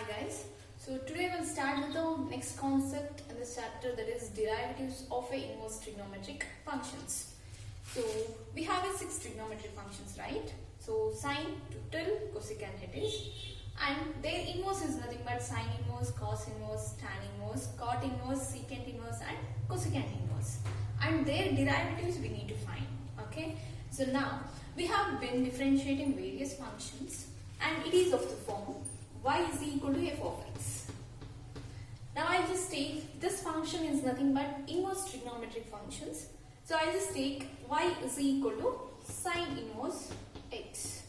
guys. So today we'll start with the next concept in this chapter, that is derivatives of a inverse trigonometric functions. So we have a 6 trigonometric functions, right? So sine, total, cosecant it is, and their inverse is nothing but sine inverse, cos inverse, tan inverse, cot inverse, secant inverse and cosecant inverse, and their derivatives we need to find. Okay, so now we have been differentiating various functions and it is of the form y is equal to f of x. Now I just take this function is nothing but inverse trigonometric functions. So I just take y is equal to sine inverse x.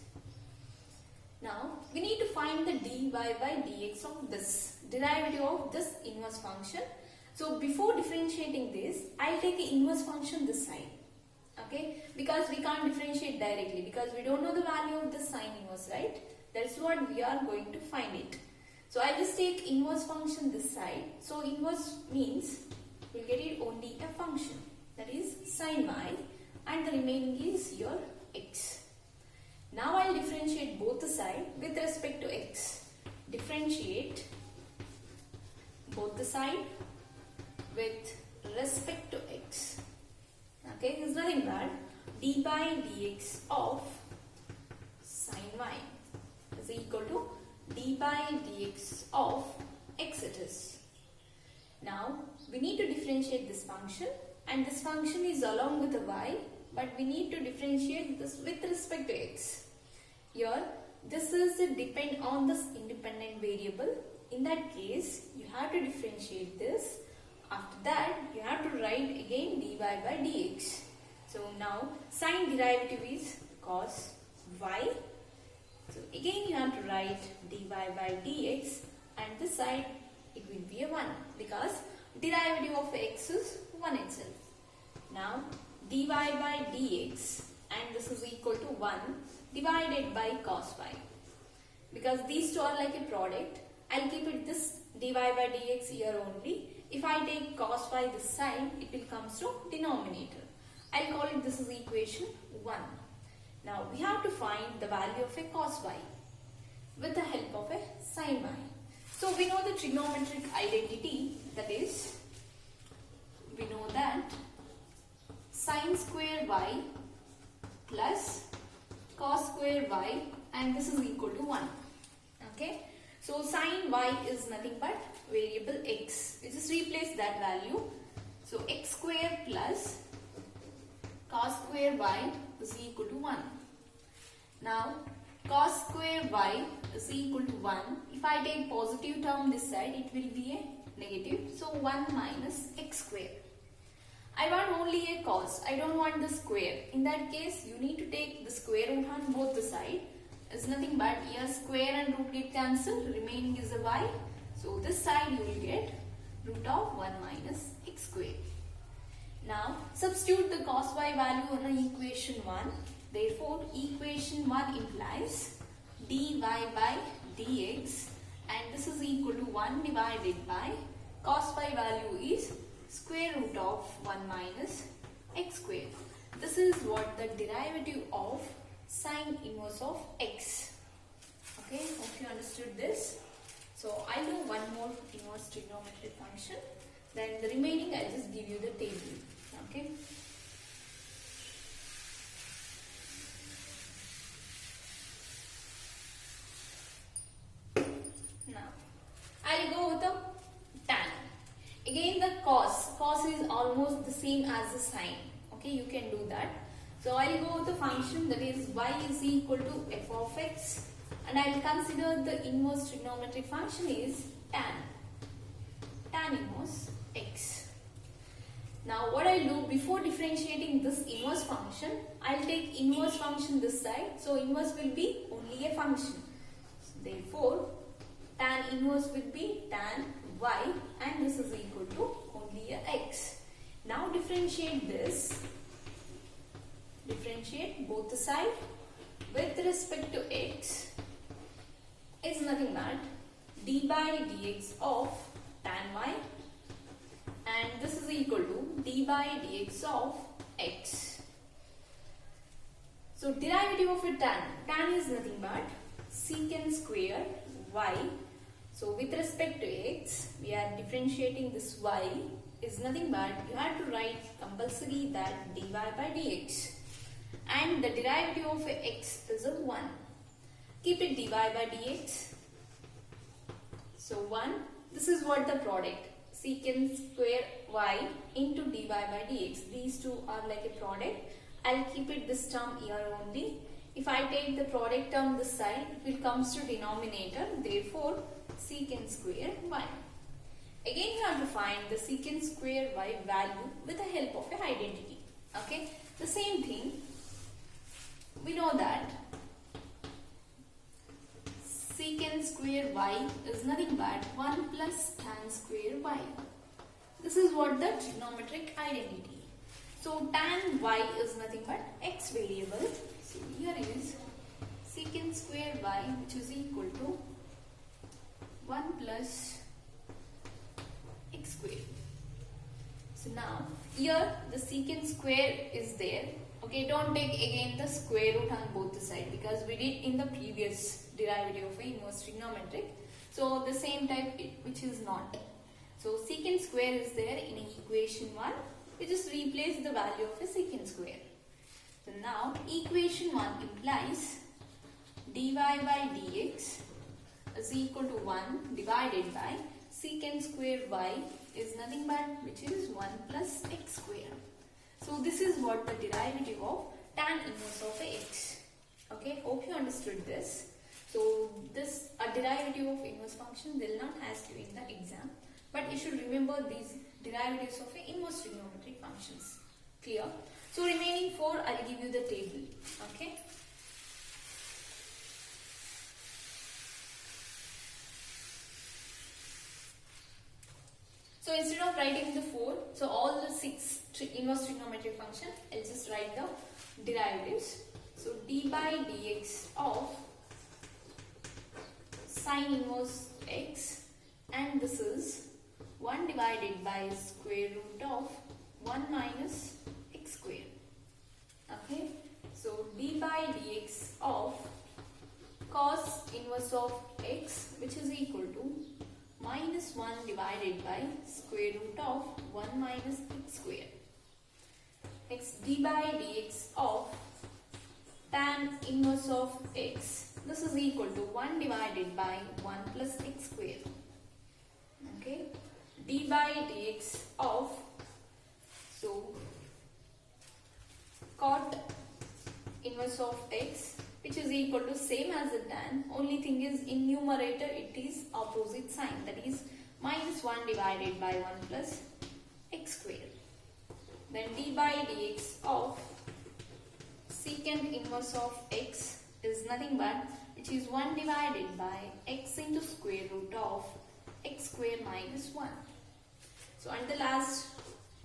Now we need to find the dy by dx of this derivative of this inverse function. So before differentiating this, I'll take an inverse function this side. Okay, because we can't differentiate directly because we don't know the value of the sine inverse, right? That's what we are going to find it. So I just take inverse function this side. So inverse means we'll get it only a function, that is sine y, and the remaining is your x. Now I'll differentiate both the side with respect to x. Differentiate both the side with respect to x. Okay, this is nothing but d by dx of sine y is equal to d by dx of x it is. Now we need to differentiate this function, and this function is along with the y, but we need to differentiate this with respect to x. Here this is depend on this independent variable. In that case you have to differentiate this. After that you have to write again dy by dx. So now sine derivative is cos y. So again you have to write dy by dx, and this side it will be a 1 because derivative of x is 1 itself. Now dy by dx, and this is equal to 1 divided by cos y. Because these two are like a product, I'll keep it this dy by dx here only. If I take cos y this side, it will come to denominator. I'll call it this is equation 1. Now we have to find the value of a cos y with the help of a sin y. So we know the trigonometric identity, that is, we know that sin square y plus cos square y, and this is equal to 1. Okay, so sin y is nothing but variable x. We just replace that value. So x square plus cos square y is equal to 1. Now cos square y is equal to 1. If I take positive term this side, it will be a negative. So 1 minus x square. I want only a cos. I don't want the square. In that case, you need to take the square root on both the side. It's nothing but here square and root get cancelled. Remaining is a y. So this side you will get root of 1 minus x square. Now substitute the cos y value on equation 1. Therefore equation 1 implies dy by dx, and this is equal to 1 divided by cos y value is square root of 1 minus x square. This is what the derivative of sine inverse of x. Okay, hope you understood this. So I'll do one more inverse trigonometric function, then the remaining I'll just give you the table. Okay. Now I'll go with the tan. Again the cos is almost the same as the sine. Okay, you can do that. So I'll go with the function that is y is equal to f of x, and I'll consider the inverse trigonometric function is tan inverse x. Now what I'll do before differentiating this inverse function, I'll take inverse function this side. So inverse will be only a function. Therefore tan inverse will be tan y, and this is equal to only a x. Now differentiate this. Differentiate both the side with respect to x is nothing but d by dx of tan y, and this is equal to d by dx of x. So derivative of a tan is nothing but secant square y. So with respect to x, we are differentiating this y is nothing but you have to write compulsory that dy by dx, and the derivative of x is a 1. Keep it dy by dx. So 1, this is what the product, secant square y into dy by dx. These two are like a product. I'll keep it this term here only. If I take the product term this side, it will comes to denominator. Therefore, secant square y. Again, you have to find the secant square y value with the help of a identity. Okay. The same thing. We know that secant square y is nothing but 1 plus tan square y. This is what the trigonometric identity. So tan y is nothing but x variable. So here is secant square y, which is equal to 1 plus x square. So now here the secant square is there. Okay, don't take again the square root on both the sides because we did in the previous derivative of inverse trigonometric. So the same type which is not. So secant square is there in equation 1. We just replace the value of a secant square. So now equation 1 implies dy by dx is equal to 1 divided by secant square y is nothing but which is 1 plus x square. So this is what the derivative of tan inverse of x. Okay, hope you understood this. So this a derivative of inverse function they will not ask you in the exam, but you should remember these derivatives of inverse trigonometric functions. Clear? So remaining 4 I will give you the table. Okay. So instead of writing the 4, so all the 6 inverse trigonometric function, I'll just write the derivatives. So d by dx of sine inverse x, and this is 1 divided by square root of 1 minus x square. Okay, so d by dx of cos inverse of x, which is equal to minus 1 divided by square root of 1 minus x square. Next, d by dx of tan inverse of x, this is equal to 1 divided by 1 plus x square. Okay, d by dx of, so cot inverse of x, which is equal to same as the tan, only thing is in numerator it is opposite sign, that is minus 1 divided by 1 plus x square. Then d by dx of secant inverse of x is nothing but which is 1 divided by x into square root of x square minus 1. So at the last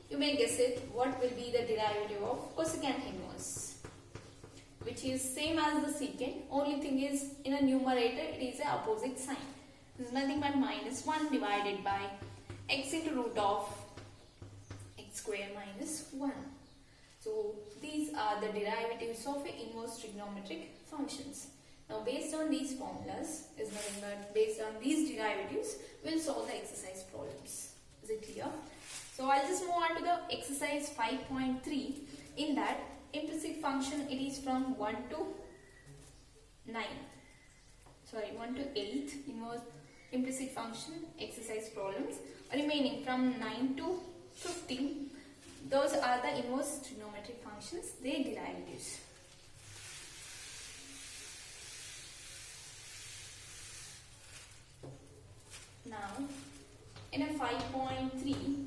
you may guess it, what will be the derivative of cosecant inverse, which is same as the secant, only thing is in a numerator it is a opposite sign. This is nothing but minus 1 divided by x into root of x square minus 1. So these are the derivatives of inverse trigonometric functions. Now based on these formulas, is nothing but based on these derivatives, we'll solve the exercise problems. Is it clear? So I'll just move on to the exercise 5.3. In that, implicit function, it is from 1 to 1 to 8 inverse implicit function exercise problems. Remaining from 9 to 15, those are the inverse trigonometric functions, their derivatives. Now in a 5.3,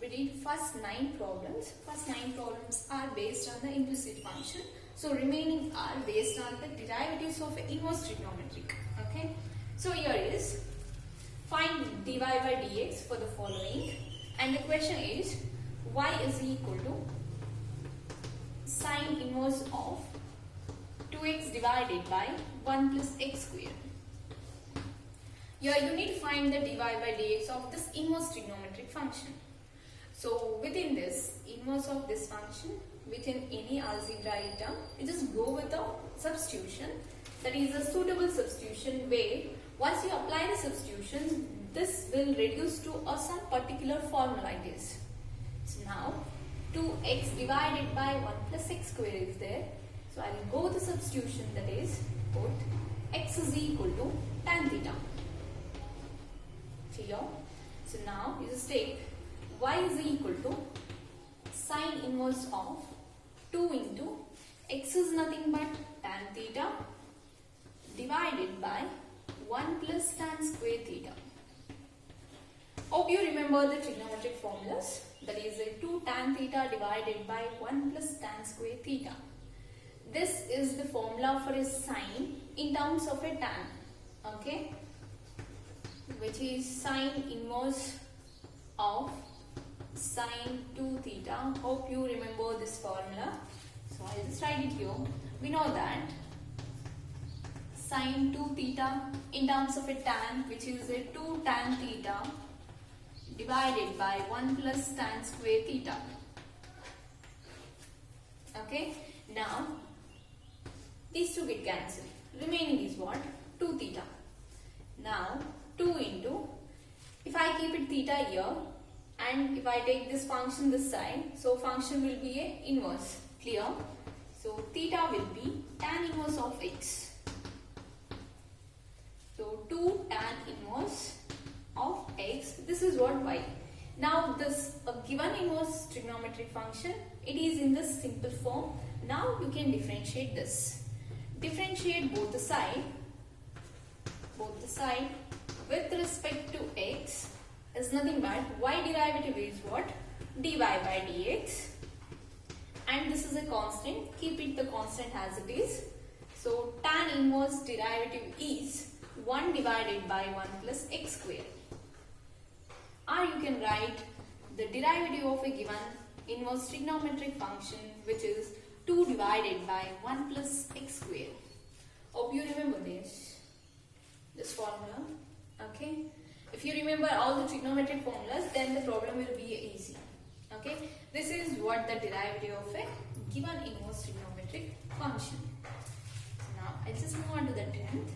we did first 9 problems. First 9 problems are based on the implicit function. So remaining are based on the derivatives of inverse trigonometric. Okay. So here is find dy by dx for the following, and the question is y is equal to sine inverse of 2x divided by 1 plus x square. Here you need to find the dy by dx of this inverse trigonometric function. So within this inverse of this function, within any algebraic term, you just go with a substitution, that is a suitable substitution where Once you apply the substitution, this will reduce to some particular formula it is. So now 2x divided by 1 plus x square is there. So I will go with the substitution, that is put x is equal to tan theta. Clear? So now you just take y is equal to sine inverse of 2 into x is nothing but tan theta divided by 1 plus tan square theta. Hope you remember the trigonometric formulas. That is 2 tan theta divided by 1 plus tan square theta. This is the formula for a sine in terms of a tan. Okay? Which is sine inverse of sine 2 theta. Hope you remember this formula. So I'll just write it here. We know that sine 2 theta in terms of a tan, which is a 2 tan theta divided by 1 plus tan square theta. Okay, now these two get cancelled. Remaining is what? 2 theta. Now 2 into, if I keep it theta here and if I take this function this side, so function will be a inverse. Clear? So theta will be tan inverse of x. So 2 tan inverse of x, this is what y. Now this given inverse trigonometric function, it is in this simple form. Now you can differentiate this. Differentiate both the side with respect to x is nothing but y derivative is what? dy by dx, and this is a constant. Keep it the constant as it is. So tan inverse derivative is 1 divided by 1 plus x square. Or you can write the derivative of a given inverse trigonometric function, which is 2 divided by 1 plus x square. Hope you remember this formula. Okay. If you remember all the trigonometric formulas, then the problem will be easy. Okay. This is what the derivative of a given inverse trigonometric function. Now I'll just move on to the 10th.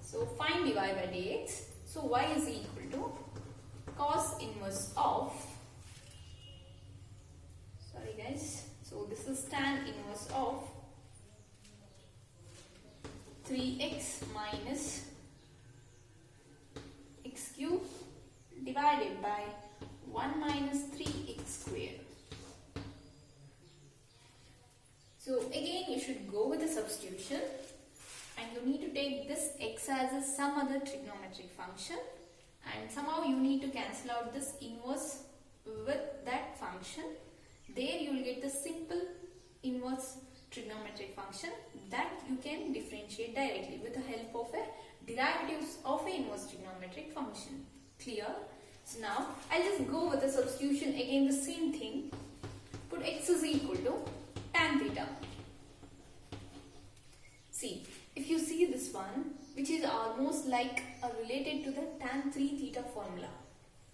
So find dy by dx. So y is equal to cos inverse of, sorry guys, so this is tan inverse of 3x minus x cube divided by 1 minus 3x square. So again you should go with the substitution. And you need to take this x as some other trigonometric function, and somehow you need to cancel out this inverse with that function. There you will get the simple inverse trigonometric function that you can differentiate directly with the help of a derivatives of an inverse trigonometric function. Clear? So now I'll just go with the substitution. Again the same thing. Put x is equal to tan theta. See, if you see this one, which is almost like related to the tan 3 theta formula,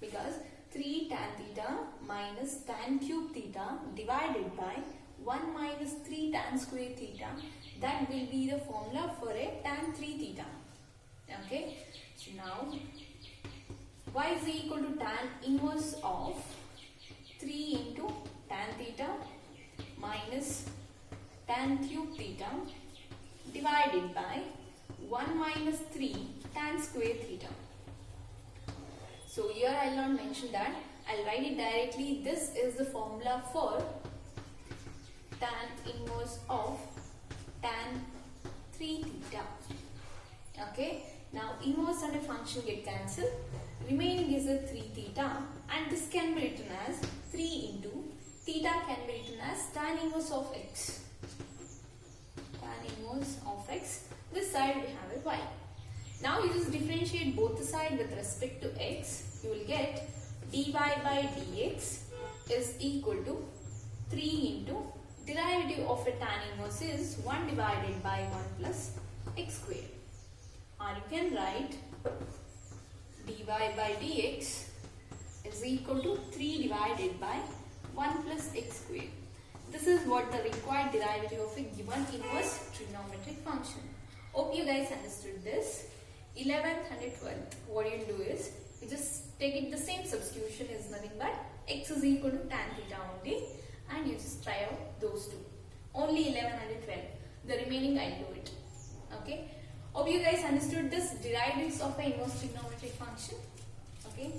because 3 tan theta minus tan cube theta divided by 1 minus 3 tan square theta, that will be the formula for a tan 3 theta. Okay, so now y is equal to tan inverse of 3 into tan theta minus tan cube theta divided by 1 minus 3 tan square theta. So here I will not mention that. I will write it directly. This is the formula for tan inverse of tan 3 theta. Okay. Now inverse and a function get cancelled. Remaining is a 3 theta, and this can be written as 3 into theta can be written as tan inverse of x. Inverse of x. This side we have a y. Now you just differentiate both the side with respect to x. You will get dy by dx is equal to 3 into derivative of a tan inverse is 1 divided by 1 plus x square. Or you can write dy by dx is equal to 3 divided by 1 plus x squared. This is what the required derivative of a given inverse trigonometric function. Hope you guys understood this. 11th and 12th, what you do is, you just take it, the same substitution is nothing but x is equal to tan theta only, and you just try out those two. Only 11 and 12. The remaining I'll do it. Okay. Hope you guys understood this derivatives of an inverse trigonometric function. Okay.